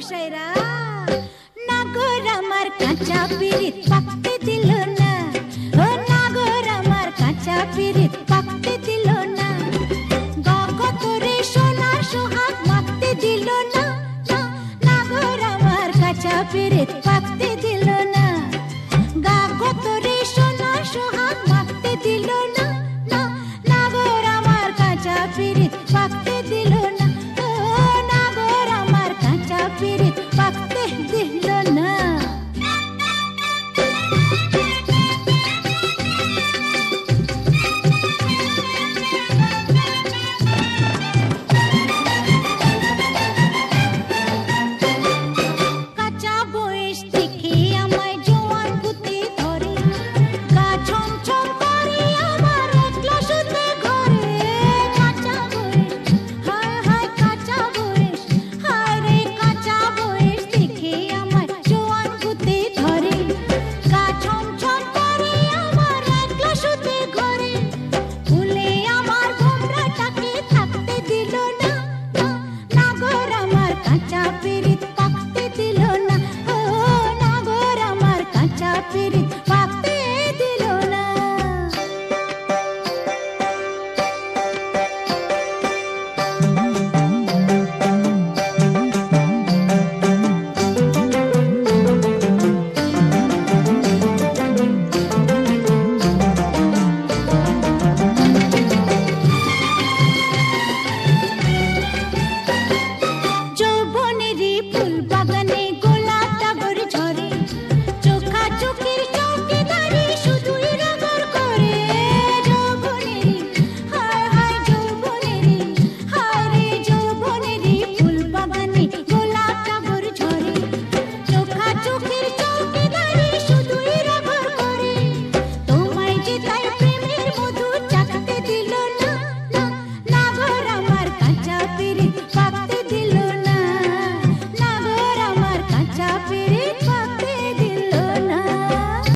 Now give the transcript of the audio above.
মশাইরা নাগর আমার কাঁচা পিরিত পাকতে দিল না ও নাগর আমার কাঁচা পিরিত পাকতে দিল না গগত রে সোনা সোহাগ মাখতে দিল না নাগর আমার কাঁচা পিরিত পাকতে দিল না গগত রে সোনা সোহাগ মাখতে দিল না নাগর আমার কাঁচা পিরিত পাকতে দিল